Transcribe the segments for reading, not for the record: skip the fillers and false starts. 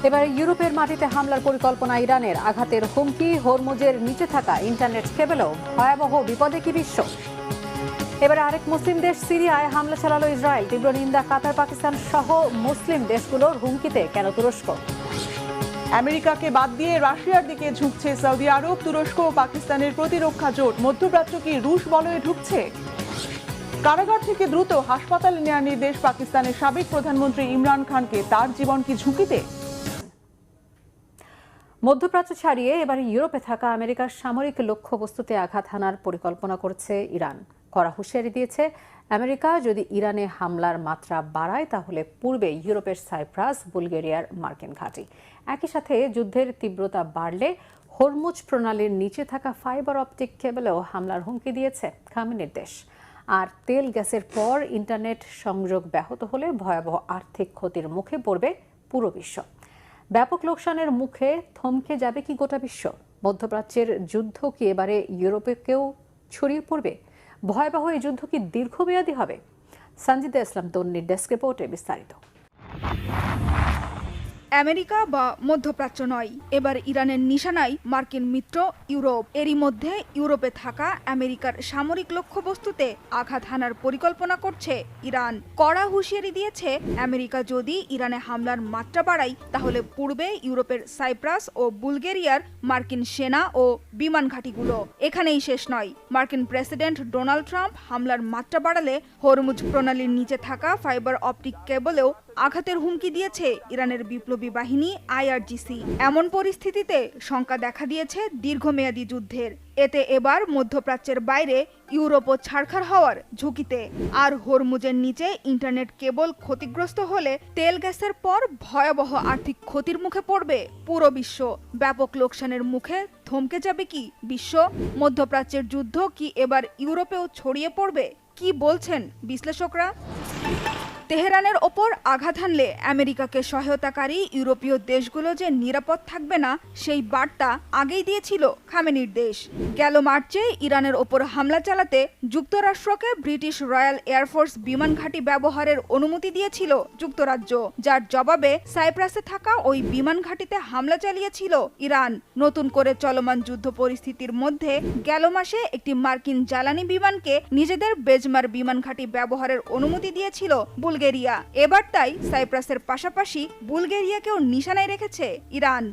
এবার ইউরোপের মাটিতে হামলার পরিকল্পনা ইরানের, আঘাতের হুমকি, হরমুজের নিচে থাকা ইন্টারনেট কেবলও ভয়াবহ বিপদে কি বিশ্ব। এবারে আরেক মুসলিম দেশ সিরিয়ায় হামলা চালালো ইসরায়েল, তীব্র নিন্দা কাতার, পাকিস্তান সহ মুসলিম দেশগুলোর, হুমকিতে কেন তুরস্ক। আমেরিকাকে বাদ দিয়ে রাশিয়ার দিকে ঝুঁকছে সৌদি আরব, তুরস্ক ও পাকিস্তানের প্রতিরক্ষা জোট। মধ্যপ্রাচ্য কি রুশ বলয়ে ঢুকছে? কারাগার থেকে দ্রুত হাসপাতালে নেওয়ার নির্দেশ পাকিস্তানের সাবেক প্রধানমন্ত্রী ইমরান খানকে, তার জীবন কি ঝুঁকিতে? মধ্যপ্রাচ্য ছাড়িয়ে এবারে ইউরোপে থাকা আমেরিকার সামরিক লক্ষ্যবস্তুতে আঘাত হানার পরিকল্পনা করছে ইরান। কড়া হুঁশিয়ারি দিয়েছে আমেরিকা, যদি ইরানে হামলার মাত্রা বাড়ায় তাহলে পূর্বে ইউরোপের সাইপ্রাস, বুলগেরিয়ার মার্কিন ঘাঁটি। একই সাথে যুদ্ধের তীব্রতা বাড়লে হরমুজ প্রণালীর নিচে থাকা ফাইবার অপটিক কেবলেও হামলার হুমকি দিয়েছে খামেনির দেশ। আর তেল গ্যাসের পর ইন্টারনেট সংযোগ ব্যাহত হলে ভয়াবহ আর্থিক ক্ষতির মুখে পড়বে পুরো বিশ্ব। ব্যাপক লোকসানের মুখে থমকে যাবে কি গোটা বিশ্ব? মধ্যপ্রাচ্যের যুদ্ধ কি এবারে ইউরোপেও ছড়িয়ে পড়বে? ভয়াবহ এই যুদ্ধ কি দীর্ঘমেয়াদী হবে? সঞ্জিদা ইসলাম তন্নির ডেস্ক রিপোর্টে বিস্তারিত। আমেরিকা বা মধ্যপ্রাচ্য নয়, এবার ইরানের নিশানায় মার্কিন মিত্র ইউরোপ। এরই মধ্যে ইউরোপে থাকা আমেরিকার সামরিক লক্ষ্যবস্তুতে আঘাত হানার পরিকল্পনা করছে ইরান। কড়া হুঁশিয়ারি দিয়েছে আমেরিকা, যদি ইরানে হামলার মাত্রা বাড়ায় তাহলে পূর্বে ইউরোপের সাইপ্রাস ও বুলগেরিয়ার মার্কিন সেনা ও বিমান ঘাঁটিগুলো। এখানেই শেষ নয়, মার্কিন প্রেসিডেন্ট ডোনাল্ড ট্রাম্প হামলার মাত্রা বাড়ালে হরমুজ প্রণালীর নিচে থাকা ফাইবার অপটিক কেবলেও আঘাতের হুমকি দিয়েছে ইরানের বিপ্লবী বাহিনী আইআরজিসি। এমন পরিস্থিতিতে শঙ্কা দেখা দিয়েছে দীর্ঘমেয়াদী যুদ্ধের। এতে এবার মধ্যপ্রাচ্যের বাইরে ইউরোপও ছাড়খাড় হওয়ার ঝুঁকিতে। আর হরমুজের নিচে ইন্টারনেট কেবল ক্ষতিগ্রস্ত হলে তেল গ্যাসের পর ভয়াবহ আর্থিক ক্ষতির মুখে পড়বে পুরো বিশ্ব। ব্যাপক লোকসানের মুখে থমকে যাবে কি বিশ্ব? মধ্যপ্রাচ্যের যুদ্ধ কি এবার ইউরোপেও ছড়িয়ে পড়বে? কি বলছেন বিশ্লেষকরা? তেহরানের ওপর আঘাত হানলে আমেরিকাকে সহায়তাকারী ইউরোপীয় দেশগুলো যে নিরাপদ থাকবে না, সেই বার্তা আগেই দিয়েছিল খামেনির দেশ। গেল মার্চে ইরানের ওপর হামলা চালাতে যুক্তরাষ্ট্রকে ব্রিটিশ রয়্যাল এয়ারফোর্স বিমান ঘাঁটি ব্যবহারের অনুমতি দিয়েছিল যুক্তরাজ্য, যার জবাবে সাইপ্রাসে থাকা ওই বিমান ঘাঁটিতে হামলা চালিয়েছিল ইরান। নতুন করে চলমান যুদ্ধ পরিস্থিতির মধ্যে গেল মাসে একটি মার্কিন জ্বালানি বিমানকে নিজেদের বেজমার বিমান ঘাঁটি ব্যবহারের অনুমতি দিয়েছিল বুলগেরিয়া। এবার তাই সাইপ্রাসের পাশাপাশি বুলগেরিয়াকেও নিশানায় রেখেছে ইরান।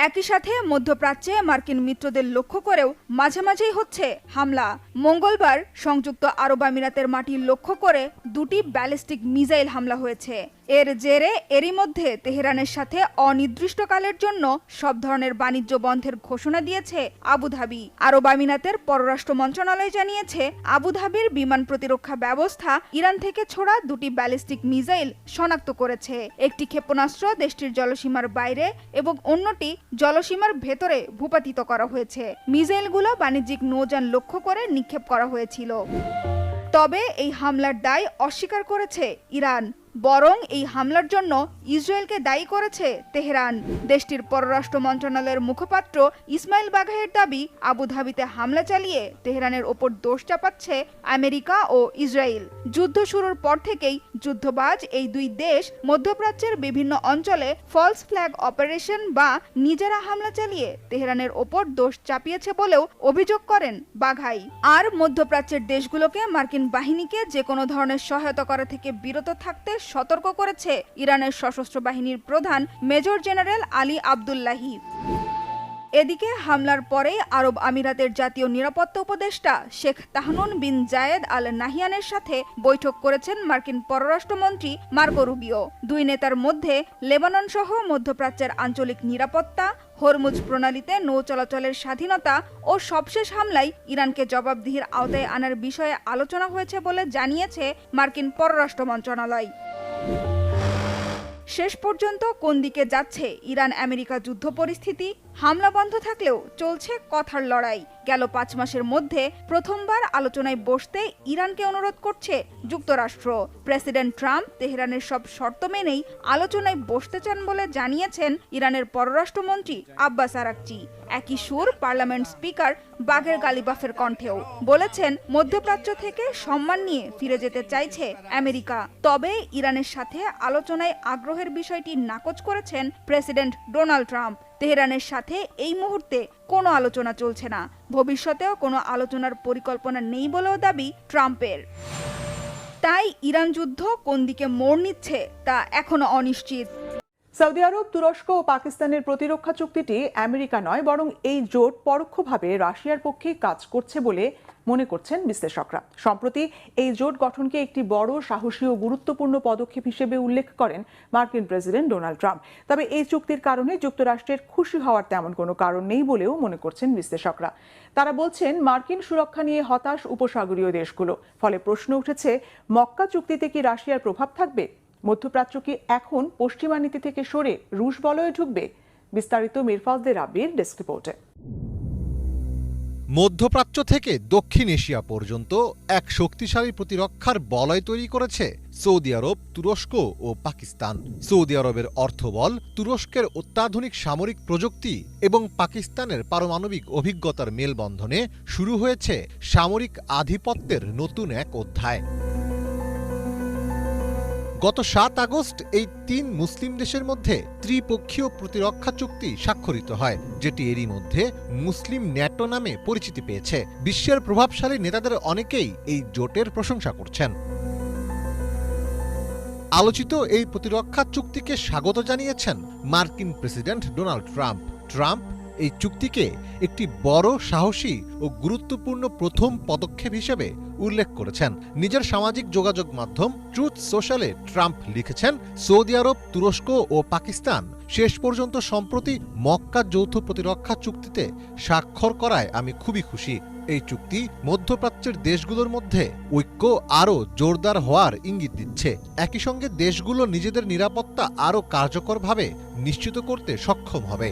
একই সাথে মধ্যপ্রাচ্যে মার্কিন মিত্রদের লক্ষ্য করেও মাঝে মাঝেই হচ্ছে হামলা। মঙ্গলবার সংযুক্ত আরব আমিরাতের মাটি লক্ষ্য করে দুটি ব্যালিস্টিক মিসাইল হামলা হয়েছে। এর জেরে এরই মধ্যে তেহরানের সাথে অনির্দিষ্টকালের জন্য সব ধরনের বাণিজ্য বন্ধের ঘোষণা দিয়েছে আবুধাবি। আরব আমিরাতের পররাষ্ট্র মন্ত্রণালয় জানিয়েছে, আবুধাবির বিমান প্রতিরক্ষা ব্যবস্থা ইরান থেকে ছোড়া দুটি ব্যালিস্টিক মিসাইল শনাক্ত করেছে। একটি ক্ষেপণাস্ত্র দেশটির জলসীমার বাইরে এবং অন্যটি জলসীমার ভেতরে ভূপাতিত করা হয়েছে। মিসাইলগুলো বাণিজ্যিক নৌযান লক্ষ্য করে নিক্ষেপ করা হয়েছিল। তবে এই হামলার দায় অস্বীকার করেছে ইরান, বরং এই হামলার জন্য ইসরায়েলকে দায়ী করেছে তেহরান। দেশটির পররাষ্ট্র মন্ত্রণালয়ের মুখপাত্র ইসমাইল বাঘাইয়ের দাবি, আবুধাবিতে হামলা চালিয়ে তেহরানের ওপর দোষ চাপাচ্ছে আমেরিকা ও ইসরায়েল। যুদ্ধ শুরুর পর থেকেই যুদ্ধবাজ এই দুই দেশ মধ্যপ্রাচ্যের বিভিন্ন অঞ্চলে ফলস ফ্ল্যাগ অপারেশন বা নিজেরা হামলা চালিয়ে তেহরানের ওপর দোষ চাপিয়েছে বলেও অভিযোগ করেন বাঘাই। আর মধ্যপ্রাচ্যের দেশগুলোকে মার্কিন বাহিনীকে যে কোনো ধরনের সহায়তা করা থেকে বিরত থাকতে সতর্ক করেছে ইরানের সশস্ত্র বাহিনীর প্রধান মেজর জেনারেল আলী আবদুল্লাহি। এদিকে হামলার পরে আরব আমিরাতের জাতীয় নিরাপত্তা উপদেষ্টা শেখ তাহনুন বিন জায়েদ আল নাহিয়ানের সাথে বৈঠক করেছেন মার্কিন পররাষ্ট্রমন্ত্রী মার্কো রুবিও। দুই নেতার মধ্যে লেবানন সহ মধ্যপ্রাচ্যের আঞ্চলিক নিরাপত্তা, হরমুজ প্রণালীতে নৌ চলাচলের স্বাধীনতা ও সবশেষ হামলায় ইরানকে জবাবদিহির আওতায় আনার বিষয়ে আলোচনা হয়েছে বলে জানিয়েছে মার্কিন পররাষ্ট্র মন্ত্রণালয়। শেষ পর্যন্ত কোন দিকে যাচ্ছে ইরান আমেরিকা যুদ্ধ পরিস্থিতি? হামলা বন্ধ থাকলেও চলছে কথার লড়াই। গেল 5 মাসের মধ্যে প্রথমবার আলোচনায় বসতে ইরানকে অনুরোধ করছে যুক্তরাষ্ট্র। প্রেসিডেন্ট ট্রাম্প তেহরানের সব শর্ত মেনেই আলোচনায় বসতে চান বলে জানিয়েছেন ইরানের পররাষ্ট্রমন্ত্রী আব্বাস আরাকচি। একই সুর পার্লামেন্ট স্পিকার বাগের গালিবাফের কণ্ঠেও। বলেছেন মধ্যপ্রাচ্য থেকে সম্মান নিয়ে ফিরে যেতে চাইছে আমেরিকা। তবে ইরানের সাথে আলোচনায় আগ্রহের বিষয়টি নাকচ করেছেন প্রেসিডেন্ট ডোনাল্ড ট্রাম্প। তেহরানের সাথে এই মুহূর্তে কোনো আলোচনা চলছে না, ভবিষ্যতেও কোনো আলোচনার পরিকল্পনা নেই বলেও দাবি ট্রাম্পের। তাই ইরান যুদ্ধ কোন দিকে মোড় নিচ্ছে তা এখনো অনিশ্চিত। সৌদি আরব, তুরস্ক ও পাকিস্তানের প্রতিরক্ষা চুক্তিটি আমেরিকা নয় বরং এই জোট পরোক্ষভাবে রাশিয়ার পক্ষে কাজ করছে বলে মনে করছেন বিশ্লেষকরা। সম্প্রতি এই জোট গঠনকে একটি বড়, সাহসী ও গুরুত্বপূর্ণ পদক্ষেপ হিসেবে উল্লেখ করেন মার্কিন প্রেসিডেন্ট ডোনাল্ড ট্রাম্প। তবে এই চুক্তির কারণে যুক্তরাষ্ট্রের খুশি হওয়ার তেমন কোনো কারণ নেই বলেও মনে করছেন বিশ্লেষকরা। তারা বলছেন মার্কিন সুরক্ষা নিয়ে হতাশ উপসাগরীয় দেশগুলো। ফলে প্রশ্ন উঠেছে, মক্কা চুক্তিতে কি রাশিয়ার প্রভাব থাকবে? মধ্যপ্রাচ্য কি এখন পশ্চিমা নীতি থেকে সরে রুশ বলয়ে ঢুকবে? বিস্তারিত মিরফাজদের রাব্বির ডেস্ক রিপোর্টে। মধ্যপ্রাচ্য থেকে দক্ষিণ এশিয়া পর্যন্ত এক শক্তিশালী প্রতিরক্ষার বলয় তৈরি করেছে সৌদি আরব, তুরস্ক ও পাকিস্তান। সৌদি আরবের অর্থবল, তুরস্কের অত্যাধুনিক সামরিক প্রযুক্তি এবং পাকিস্তানের পারমাণবিক অভিজ্ঞতার মেলবন্ধনে শুরু হয়েছে সামরিক আধিপত্যের নতুন এক অধ্যায়। গত 7 আগস্ট এই 3 মুসলিম দেশের মধ্যে ত্রিপক্ষীয় প্রতিরক্ষা চুক্তি স্বাক্ষরিত হয়, যেটি এরই মধ্যে মুসলিম ন্যাটো নামে পরিচিতি পেয়েছে। বিশ্বের প্রভাবশালী নেতাদের অনেকেই এই জোটের প্রশংসা করছেন। আলোচিত এই প্রতিরক্ষা চুক্তিকে স্বাগত জানিয়েছেন মার্কিন প্রেসিডেন্ট ডোনাল্ড ট্রাম্প এই চুক্তিকে একটি বড়, সাহসী ও গুরুত্বপূর্ণ প্রথম পদক্ষেপ হিসেবে উল্লেখ করেছেন। নিজের সামাজিক যোগাযোগ মাধ্যম ট্রুথ সোশ্যালে ট্রাম্প লিখেছেন, সৌদি আরব, তুরস্ক ও পাকিস্তান শেষ পর্যন্ত সম্প্রতি মক্কা যৌথ প্রতিরক্ষা চুক্তিতে স্বাক্ষর করায় আমি খুবই খুশি। এই চুক্তি মধ্যপ্রাচ্যের দেশগুলোর মধ্যে ঐক্য আরও জোরদার হওয়ার ইঙ্গিত দিচ্ছে। একই সঙ্গে দেশগুলো নিজেদের নিরাপত্তা আরও কার্যকরভাবে নিশ্চিত করতে সক্ষম হবে।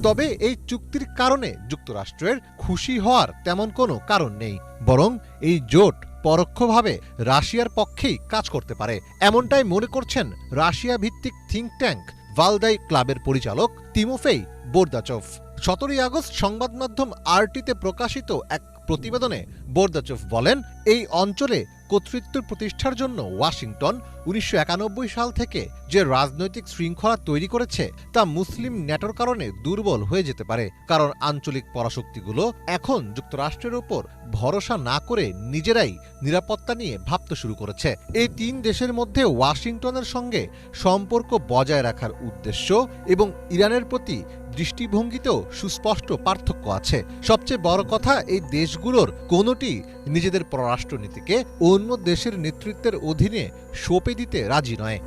তবে এই চুক্তির কারণে যুক্তরাষ্ট্রের খুশি হওয়ার তেমন কোনো কারণ নেই, বরং এই জোট পরোক্ষভাবে রাশিয়ার পক্ষেই কাজ করতে পারে, এমনটাই মনে করছেন রাশিয়া ভিত্তিক থিঙ্ক ট্যাঙ্ক ভালদাই ক্লাবের পরিচালক তিমোফেই বোরদাচভ। 17 আগস্ট সংবাদ মাধ্যম আরটিতে প্রকাশিত এক প্রতিবেদনে বোরদাচভ বলেন, এই অঞ্চলে কর্তৃত্ব প্রতিষ্ঠার জন্য ওয়াশিংটন 1991 সাল থেকে যে রাজনৈতিক শৃঙ্খলা তৈরি করেছে তা মুসলিম ন্যাটোর কারণে দুর্বল হয়ে যেতে পারে, কারণ আঞ্চলিক পরাশক্তিগুলো এখন যুক্তরাষ্ট্রের উপর ভরসা না করে নিজেরাই নিরাপত্তা নিয়ে ভাবতে শুরু করেছে। এই 3 দেশের মধ্যে ওয়াশিংটনের সঙ্গে সম্পর্ক বজায় রাখার উদ্দেশ্য এবং ইরানের প্রতি দৃষ্টিভঙ্গিতেও সুস্পষ্ট পার্থক্য আছে। সবচেয়ে বড় কথা, এই দেশগুলোর কোনোটি নিজেদের পররাষ্ট্রনীতিকে অন্য দেশের নেতৃত্বের অধীনে সঁপে দিতে রাজি নয়।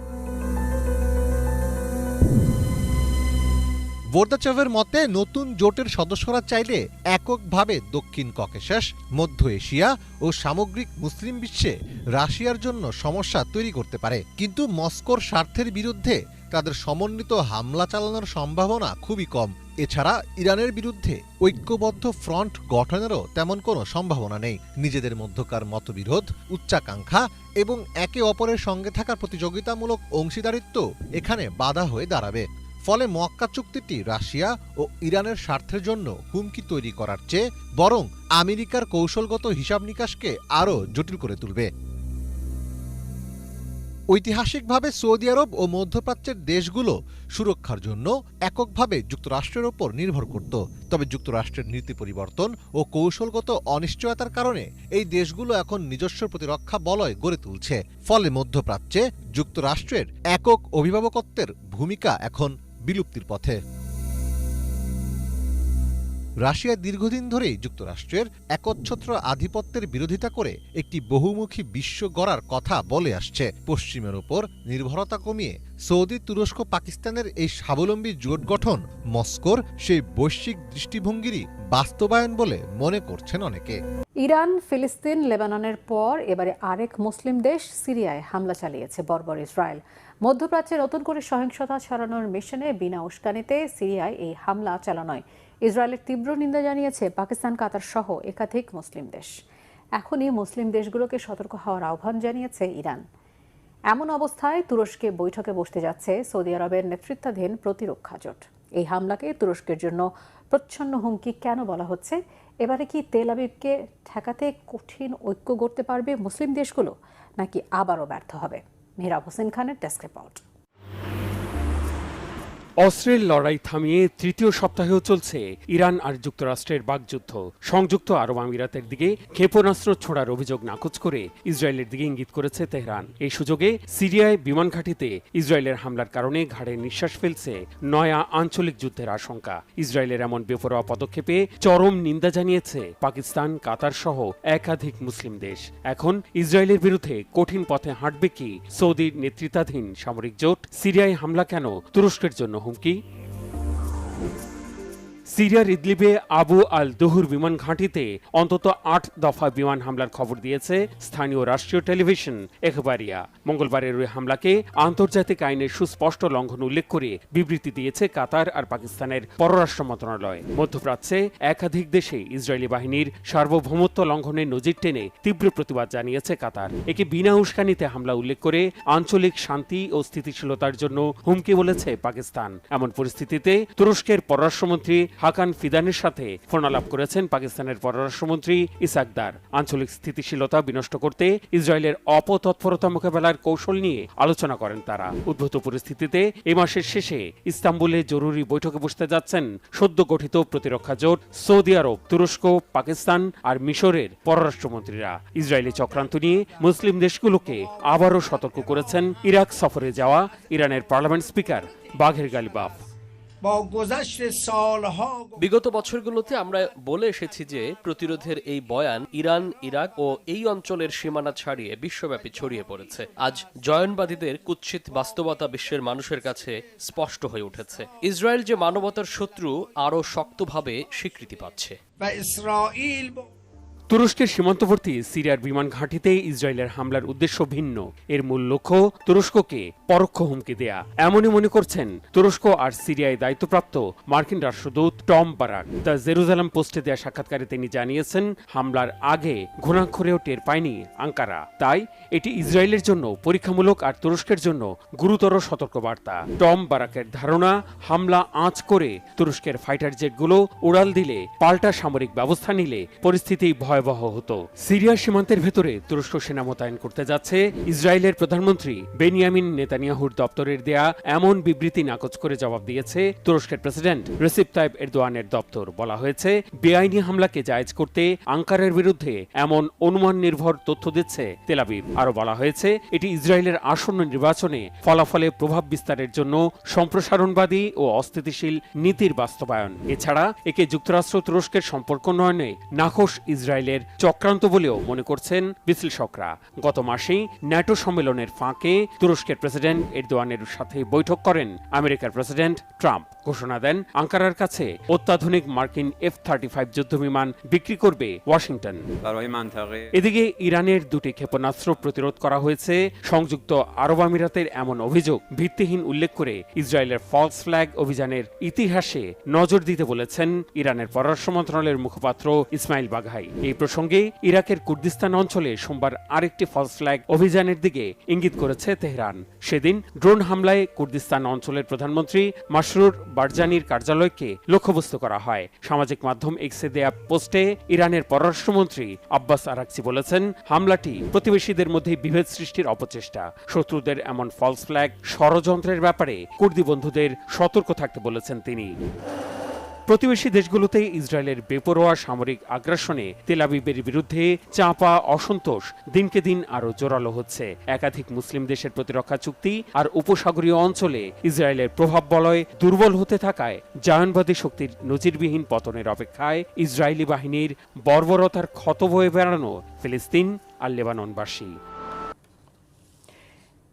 বোরদাচেভের মতে, নতুন জোটের সদস্যরা চাইলে এককভাবে দক্ষিণ ককেশাস, মধ্য এশিয়া ও সামগ্রিক মুসলিম বিশ্বে রাশিয়ার জন্য সমস্যা তৈরি করতে পারে, কিন্তু মস্কোর স্বার্থের বিরুদ্ধে তাদের সমন্বিত হামলা চালানোর সম্ভাবনা খুবই কম। এছাড়া ইরানের বিরুদ্ধে ঐক্যবদ্ধ ফ্রন্ট গঠনেরও তেমন কোনো সম্ভাবনা নেই। নিজেদের মধ্যকার মতবিরোধ, উচ্চাকাঙ্ক্ষা এবং একে অপরের সঙ্গে থাকা প্রতিযোগিতামূলক অংশীদারিত্ব এখানে বাধা হয়ে দাঁড়াবে। ফলে মক্কা চুক্তিটি রাশিয়া ও ইরানের স্বার্থের জন্য হুমকি তৈরি করার চেয়ে বরং আমেরিকার কৌশলগত হিসাব নিকাশকে আরও জটিল করে তুলবে। ঐতিহাসিকভাবে সৌদি আরব ও মধ্যপ্রাচ্যের দেশগুলো সুরক্ষার জন্য এককভাবে যুক্তরাষ্ট্রের ওপর নির্ভর করত। তবে যুক্তরাষ্ট্রের নীতি পরিবর্তন ও কৌশলগত অনিশ্চয়তার কারণে এই দেশগুলো এখন নিজস্ব প্রতিরক্ষা বলয় গড়ে তুলছে। ফলে মধ্যপ্রাচ্যে যুক্তরাষ্ট্রের একক অভিভাবকত্বের ভূমিকা এখন বিলুপ্তির পথে। রাশিয়া দীর্ঘদিন ধরেই যুক্তরাষ্ট্রের একচ্ছত্র আধিপত্যের বিরোধিতা করে একটি বহুমুখী বিশ্ব গড়ার কথা বলে আসছে। পশ্চিমের ওপর নির্ভরতা কমিয়ে সৌদি, তুরস্ক, পাকিস্তানের এই স্বাবলম্বী জোট গঠন মস্কোর সেই বৈশ্বিক দৃষ্টিভঙ্গিরই বাস্তবায়ন বলে মনে করছেন অনেকে। ইরান, ফিলিস্তিন, লেবাননের পর এবারে আরেক মুসলিম দেশ সিরিয়ায় হামলা চালিয়েছে বর্বর ইসরায়েল। মধ্যপ্রাচ্যে নতুন করে সহিংসতা ছড়ানোর মিশনে বিনা উস্কানিতে সিরিয়ায় এই হামলা চালানোয় ইসরায়েলের তীব্র নিন্দা জানিয়েছে পাকিস্তান, কাতার সহ একাধিক মুসলিম দেশ। এখনই মুসলিম দেশগুলোকে সতর্ক হওয়ার আহ্বান জানিয়েছে ইরান। এমন অবস্থায় তুরস্কে বৈঠকে বসতে যাচ্ছে সৌদি আরবের নেতৃত্বাধীন প্রতিরক্ষা জোট। এই হামলাকে তুরস্কের জন্য প্রচ্ছন্ন হুমকি কেন বলা হচ্ছে? এবারে কি তেল আবিবকে ঠেকাতে কঠিন ঐক্য গড়তে পারবে মুসলিম দেশগুলো, নাকি আবারও ব্যর্থ হবে? মেহরাব হোসেন খানের ডেস্ক রিপোর্ট। অস্ত্রের লড়াই থামিয়ে তৃতীয় সপ্তাহেও চলছে ইরান আর যুক্তরাষ্ট্রের বাগযুদ্ধ। সংযুক্ত আরব আমিরাতের দিকে ক্ষেপণাস্ত্র ছোড়ার অভিযোগ নাকচ করে ইসরায়েলের দিকে ইঙ্গিত করেছে তেহরান। এই সুযোগে সিরিয়ায় বিমান ঘাঁটিতে ইসরায়েলের হামলার কারণে ঘাড়ে নিঃশ্বাস ফেলছে নয়া আঞ্চলিক যুদ্ধের আশঙ্কা। ইসরায়েলের এমন বেপরোয়া পদক্ষেপে চরম নিন্দা জানিয়েছে পাকিস্তান, কাতার সহ একাধিক মুসলিম দেশ। এখন ইসরায়েলের বিরুদ্ধে কঠিন পথে হাঁটবে কি সৌদির নেতৃত্বাধীন সামরিক জোট? সিরিয়ায় হামলা কেন তুরস্কের জন্য হুমকি? সিরিয়ার ইদলিবে আবু আল দুহুর বিমান ঘাঁটিতে অন্তত ৮ দফা বিমান হামলার খবর দিয়েছে স্থানীয় রাষ্ট্রীয় টেলিভিশন এখবারিয়া। মঙ্গলবারের ওই হামলাকে আন্তর্জাতিক আইনের সুস্পষ্ট লঙ্ঘন উল্লেখ করে বিবৃতি দিয়েছে কাতার আর পাকিস্তানের পররাষ্ট্র মন্ত্রণালয়। মধ্যপ্রাচ্যে একাধিক দেশে ইসরায়েলি বাহিনীর সার্বভৌমত্ব লঙ্ঘনের নজির টেনে তীব্র প্রতিবাদ জানিয়েছে কাতার। একে বিনা উস্কানিতে হামলা উল্লেখ করে আঞ্চলিক শান্তি ও স্থিতিশীলতার জন্য হুমকি বলেছে পাকিস্তান। এমন পরিস্থিতিতে তুরস্কের পররাষ্ট্রমন্ত্রী হাকান ফিদানের সাথে ফোনালাপ করেছেন পাকিস্তানের পররাষ্ট্রমন্ত্রী ইসাকদার। আঞ্চলিক স্থিতিশীলতা বিনষ্ট করতে ইসরায়েলের অপতৎপরতা মোকাবেলার কৌশল নিয়ে আলোচনা করেন তারা। উদ্ভূত পরিস্থিতিতে এ মাসের শেষে ইস্তাম্বুলে জরুরি বৈঠকে বসতে যাচ্ছেন সদ্য গঠিত প্রতিরক্ষা জোট সৌদি আরব, তুরস্ক, পাকিস্তান আর মিশরের পররাষ্ট্রমন্ত্রীরা। ইসরায়েলি চক্রান্ত নিয়ে মুসলিম দেশগুলোকে আবারও সতর্ক করেছেন ইরাক সফরে যাওয়া ইরানের পার্লামেন্ট স্পিকার বাঘের গালিবাফ। বিগত বছরগুলোতে আমরা বলে এসেছি যে প্রতিরোধের এই বয়ান ইরান, ইরাক ও এই অঞ্চলের সীমানা ছাড়িয়ে বিশ্বব্যাপী ছড়িয়ে পড়েছে। আজ জয়নবাদীদের কুৎসিত বাস্তবতা বিশ্বের মানুষের কাছে স্পষ্ট হয়ে উঠেছে। ইসরায়েল যে মানবতার শত্রু আরও শক্তভাবে স্বীকৃতি পাচ্ছে। তুরস্কের সীমান্তবর্তী সিরিয়ার বিমান ঘাঁটিতে ইসরায়েলের হামলার উদ্দেশ্য ভিন্ন। এর মূল লক্ষ্য তুরস্ককে পরোক্ষ হুমকি দেয়া। এমনই মনে করছেন তুরস্ক আর সিরিয়ায় দায়িত্বপ্রাপ্ত মার্কিন রাষ্ট্রদূত টম বারাক। দ্য জেরুজালেম পোস্টে দেয়া সাক্ষাৎকারে তিনি জানিয়েছেন, হামলার আগে ঘুণাক্ষরেও টের পায়নি আঙ্কারা। তাই এটি ইসরায়েলের জন্য পরীক্ষামূলক আর তুরস্কের জন্য গুরুতর সতর্কবার্তা। টম বারাকের ধারণা, হামলা আঁচ করে তুরস্কের ফাইটার জেটগুলো উড়াল দিলে, পাল্টা সামরিক ব্যবস্থা নিলে পরিস্থিতি ভয়াবহ হতো। সিরিয়ার সীমান্তের ভেতরে তুরস্ক সেনা মোতায়েন করতে যাচ্ছে ইসরায়েলের প্রধানমন্ত্রী বেনিয়ামিন নেতানিয়াহুর দপ্তরের দেয়া এমন বিবৃতি নাকচ করে জবাব দিয়েছে তুরস্কের প্রেসিডেন্ট রেসিপ তাইপ এরদোয়ানের দপ্তর। বলা হয়েছে, বেআইনি হামলাকে জায়েজ করতে আঙ্কারার বিরুদ্ধে এমন অনুমান নির্ভর তথ্য দিচ্ছে তেল আবিব। আরো বলা হয়েছে, এটি ইসরায়েলের আসন্ন নির্বাচনে ফলাফলে প্রভাব বিস্তারের জন্য সম্প্রসারণবাদী ও অস্থিতিশীল নীতির বাস্তবায়ন। এছাড়া একে যুক্তরাষ্ট্র তুরস্কের সম্পর্ক উন্নয়নে নাখোশ ইসরায়েলের চক্রান্ত বলেও মনে করছেন বিশ্লেষকরা। গত মাসেই ন্যাটো সম্মেলনের ফাঁকে তুরস্কের প্রেসিডেন্ট এরদোয়ানের সাথে বৈঠক করেন আমেরিকার প্রেসিডেন্ট ট্রাম্প। ঘোষণা দেন আঙ্কারার কাছে অত্যাধুনিক মার্কিন F-35 যুদ্ধবিমান বিক্রি করবে ওয়াশিংটন। এদিকে ইরানের দুটি ক্ষেপণাস্ত্র প্রতিরোধ করা হয়েছে সংযুক্ত আরব আমিরাতের এমন অভিযোগ ভিত্তিহীন উল্লেখ করে ইসরায়েলের ফলস ফ্ল্যাগ অভিযানের ইতিহাসে নজর দিতে বলেছেন ইরানের পররাষ্ট্র মন্ত্রণালয়ের মুখপাত্র ইসমাইল বাঘাই। এই প্রসঙ্গে ইরাকের কুর্দিস্তান অঞ্চলে সোমবার আরেকটি ফলস ফ্ল্যাগ অভিযানের দিকে ইঙ্গিত করেছে তেহরান। সেদিন ড্রোন হামলায় কুর্দিস্তান অঞ্চলের প্রধানমন্ত্রী মাসরুর বারজানির কার্যালয়কে লক্ষ্যবস্তু করা হয়। সামাজিক মাধ্যম এক্সে দেয়া পোস্টে ইরানের পররাষ্ট্রমন্ত্রী আব্বাস আরাকচি বলেছেন, হামলাটি প্রতিবেশীদের মধ্যে বিভেদ সৃষ্টির অপচেষ্টা। শত্রুদের এমন ফলস ফ্ল্যাগ ষড়যন্ত্রের ব্যাপারে কুর্দি বন্ধুদের সতর্ক থাকতে বলেছেন তিনি। প্রতিবেশী দেশগুলোতে ইসরায়েলের বেপরোয়া সামরিক আগ্রাসনে তেল আবিবের বিরুদ্ধে চাপা অসন্তোষ দিনকে দিন আরো জোরালো হচ্ছে। একাধিক মুসলিম দেশের প্রতিরক্ষা চুক্তি আর উপসাগরীয় অঞ্চলে ইসরায়েলের প্রভাব বলয় দুর্বল হতে থাকায় জায়নবাদী শক্তির নজিরবিহীন পতনের অপেক্ষায় ইসরায়েলি বাহিনীর বর্বরতার ক্ষত বয়ে বেড়ানো ফিলিস্তিন আর লেবাননবাসী।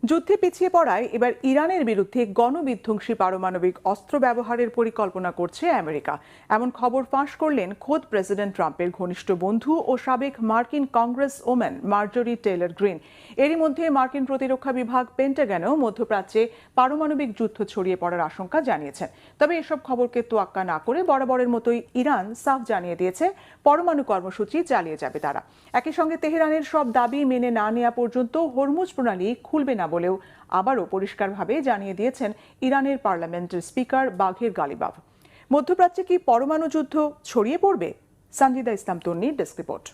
যুদ্ধে পিছিয়ে পড়ায় এবার ইরানের বিরুদ্ধে গণবিধ্বংসী পারমাণবিক অস্ত্র ব্যবহারের পরিকল্পনা করছে আমেরিকা। এমন খবর ফাঁস করলেন খোদ প্রেসিডেন্ট ট্রাম্পের ঘনিষ্ঠ বন্ধু ও সাবেক মার্কিন কংগ্রেস ওম্যান মার্জরি টেইলর গ্রিন। এরই মধ্যে মার্কিন প্রতিরক্ষা বিভাগ পেন্টাগনও মধ্যপ্রাচ্যে পারমাণবিক যুদ্ধ ছড়িয়ে পড়ার আশঙ্কা জানিয়েছেন। তবে এসব খবরকে তোয়াক্কা না করে বরাবরের মতোই ইরান সাফ জানিয়ে দিয়েছে পরমাণু কর্মসূচি চালিয়ে যাবে তারা। একই সঙ্গে তেহরানের সব দাবি মেনে না নেওয়া পর্যন্ত হরমুজ প্রণালী খুলবে না বলেও আবারও পরিষ্কারভাবে জানিয়ে দিয়েছেন ইরানের পার্লামেন্টের স্পিকার বাঘের গালিবাফ। মধ্যপ্রাচ্যে কি পরমাণু যুদ্ধ ছড়িয়ে পড়বে? সঞ্জিদা ইসলাম তন্নির ডেস্ক রিপোর্ট।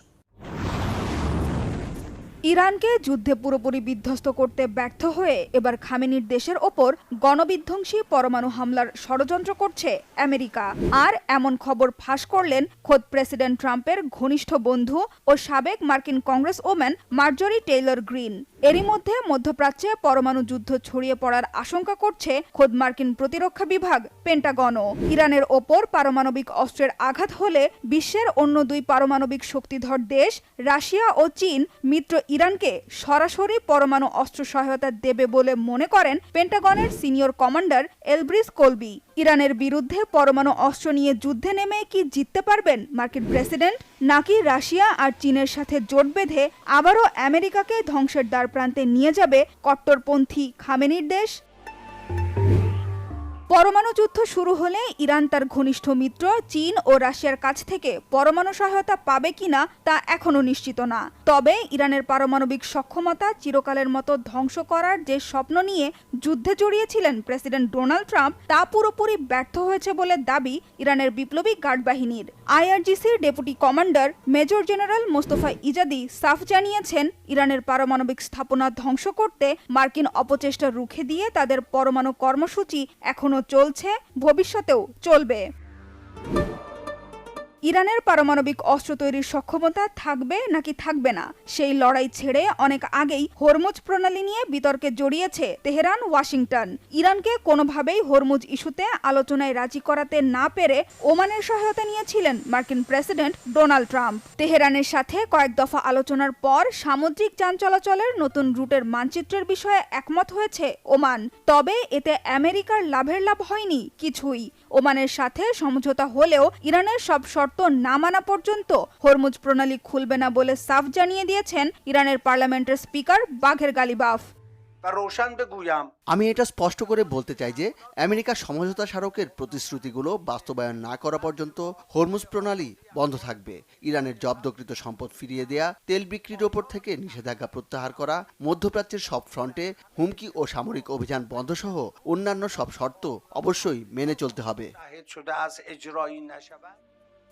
ইরানকে যুদ্ধে পুরোপুরি বিধ্বস্ত করতে ব্যর্থ হয়ে এবার খামেনির দেশের ওপর গণবিধ্বংসী পরমাণু হামলার ষড়যন্ত্র করছে আমেরিকা। আর এমন খবর ফাঁস করলেন খোদ প্রেসিডেন্ট ট্রাম্পের ঘনিষ্ঠ বন্ধু ও সাবেক মার্কিন কংগ্রেস ওম্যান মার্জরি টেইলর গ্রিন। এরই মধ্যে মধ্যপ্রাচ্যে পরমাণু যুদ্ধ ছড়িয়ে পড়ার আশঙ্কা করছে খোদ মার্কিন প্রতিরক্ষা বিভাগ পেন্টাগনও। ইরানের ওপর পারমাণবিক অস্ত্রের আঘাত হলে বিশ্বের অন্য দুই পারমাণবিক শক্তিধর দেশ রাশিয়া ও চীন মিত্র ইরানকে সরাসরি পরমাণু অস্ত্র সহায়তা দেবে বলে মনে করেন পেন্টাগনের সিনিয়র কমান্ডার এলব্রিস কোলবি। ইরানের বিরুদ্ধে পরমাণু অস্ত্র নিয়ে যুদ্ধে নেমে কি জিততে পারবেন মার্কিন প্রেসিডেন্ট, নাকি রাশিয়া আর চীনের সাথে জোট বেঁধে আবারও আমেরিকাকে ধ্বংসের দ্বার প্রান্তে নিয়ে যাবে কট্টরপন্থী খামেনির দেশ? পরমাণু যুদ্ধ শুরু হলে ইরান তার ঘনিষ্ঠ মিত্র চীন ও রাশিয়ার কাছ থেকে পরমাণু সহায়তা পাবে কিনা তা এখনো নিশ্চিত না। তবে ইরানের পারমাণবিক সক্ষমতা চিরকালের মতো ধ্বংস করার যে স্বপ্ন নিয়ে যুদ্ধে জড়িয়েছিলেন প্রেসিডেন্ট ডোনাল্ড ট্রাম্প তা পুরোপুরি ব্যর্থ হয়েছে বলে দাবি ইরানের বিপ্লবী গার্ড বাহিনীর। আইআরজিসির deputy commander major general Mostafa Izadi সাফ জানিয়েছেন, ইরানের পারমাণবিক স্থাপনা ধ্বংস করতে মার্কিন অপচেষ্টা রুখে দিয়ে তাদের পরমাণু কর্মসূচি এখনো চলছে, ভবিষ্যতেও চলবে। ইরানের পারমাণবিক অস্ত্র তৈরির সক্ষমতা থাকবে নাকি থাকবে না সেই লড়াই ছেড়ে অনেক আগেই হরমুজ প্রণালী নিয়ে বিতর্কে জড়িয়েছে তেহরান ওয়াশিংটন। ইরানকে কোনোভাবেই হরমুজ ইস্যুতে আলোচনায় রাজি করাতে না পেরে ওমানের সহায়তা নিয়েছিলেন মার্কিন প্রেসিডেন্ট ডোনাল্ড ট্রাম্প। তেহরানের সাথে কয়েক দফা আলোচনার পর সামুদ্রিক যান চলাচলের নতুন রুটের মানচিত্রের বিষয়ে একমত হয়েছে ওমান। তবে এতে আমেরিকার লাভের লাভ হয়নি কিছুই। ওমানের সাথে সমঝোতা হলেও ইরানের সব শর্ত না মানা পর্যন্ত হরমুজ প্রণালী খুলবে না বলে সাফ জানিয়ে দিয়েছেন ইরানের পার্লামেন্টের স্পিকার বাঘের গালিবাফ। আমি এটা স্পষ্ট করে বলতে চাই যে আমেরিকা সমঝোতা স্মারকের প্রতিশ্রুতিগুলো বাস্তবায়ন না করা পর্যন্ত হরমুজ প্রণালী বন্ধ থাকবে। ইরানের জব্দকৃত সম্পদ ফিরিয়ে দেয়া, তেল বিক্রির ওপর থেকে নিষেধাজ্ঞা প্রত্যাহার করা, মধ্যপ্রাচ্যের সব ফ্রন্টে হুমকি ও সামরিক অভিযান বন্ধ সহ অন্যান্য সব শর্ত অবশ্যই মেনে চলতে হবে।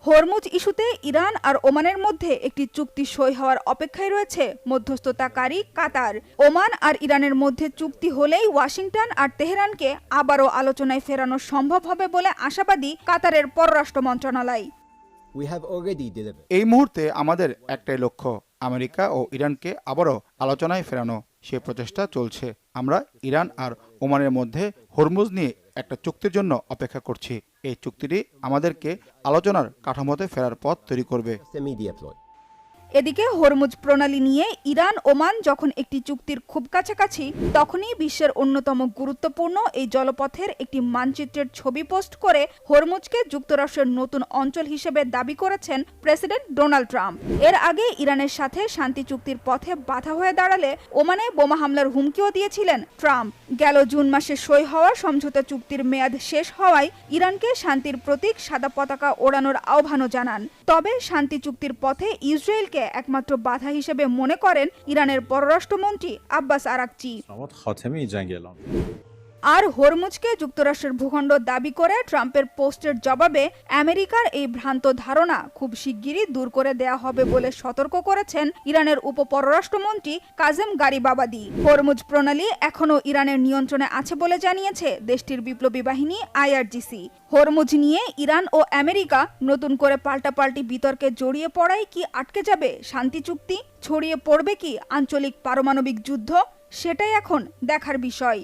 হরমুজ ইস্যুতে ইরান আর ওমানের মধ্যে একটি চুক্তি সই হওয়ার অপেক্ষায় রয়েছে মধ্যস্থতাকারী কাতার। ওমান আর ইরানের মধ্যে চুক্তি হলেই ওয়াশিংটন আর তেহরানকে আবারও আলোচনায় ফেরানো সম্ভব হবে বলে আশাবাদী কাতারের পররাষ্ট্র মন্ত্রণালয়। এই মুহূর্তে আমাদের একটাই লক্ষ্য, আমেরিকা ও ইরানকে আবারও আলোচনায় ফেরানো। সে প্রচেষ্টা চলছে। আমরা ইরান আর ওমানের মধ্যে হরমুজ নিয়ে একটা চুক্তির জন্য অপেক্ষা করছি। এই চুক্তিটি আমাদেরকে আলোচনার কাঠামোতে ফেরার পথ তৈরি করবে। এদিকে হরমুজ প্রণালী নিয়ে ইরান ওমান যখন একটি চুক্তির খুব কাছাকাছি, তখনই বিশ্বের অন্যতম গুরুত্বপূর্ণ এই জলপথের একটি মানচিত্রের ছবি পোস্ট করে হরমুজকে যুক্তরাষ্ট্রের নতুন অঞ্চল হিসেবে দাবি করেছেন প্রেসিডেন্ট ডোনাল্ড ট্রাম্প। এর আগে ইরানের সাথে শান্তি চুক্তির পথে বাধা হয়ে দাঁড়ালে ওমানে বোমা হামলার হুমকিও দিয়েছিলেন ট্রাম্প। গেল জুন মাসে সই হওয়া সমঝোতা চুক্তির মেয়াদ শেষ হওয়ায় ইরানকে শান্তির প্রতীক সাদা পতাকা ওড়ানোর আহ্বানও জানান। তবে শান্তি চুক্তির পথে ইসরায়েলকে একমাত্র বাধা হিসেবে মনে করেন ইরানের পররাষ্ট্রমন্ত্রী আব্বাস আরাকচি। আর হরমুজকে যুক্তরাষ্ট্রের ভূখণ্ড দাবি করে ট্রাম্পের পোস্টের জবাবে আমেরিকার এই ভ্রান্ত ধারণা খুব শিগগিরই দূর করে দেয়া হবে বলে সতর্ক করেছেন ইরানের উপপররাষ্ট্রমন্ত্রী কাজেম গারিবাবাদি। হরমুজ প্রণালী এখনও ইরানের নিয়ন্ত্রণে আছে বলে জানিয়েছে দেশটির বিপ্লবী বাহিনী আইআরজিসি। হরমুজ নিয়ে ইরান ও আমেরিকা নতুন করে পাল্টাপাল্টি বিতর্কে জড়িয়ে পড়ায় কি আটকে যাবে শান্তি চুক্তি? ছড়িয়ে পড়বে কি আঞ্চলিক পারমাণবিক যুদ্ধ? সেটাই এখন দেখার বিষয়।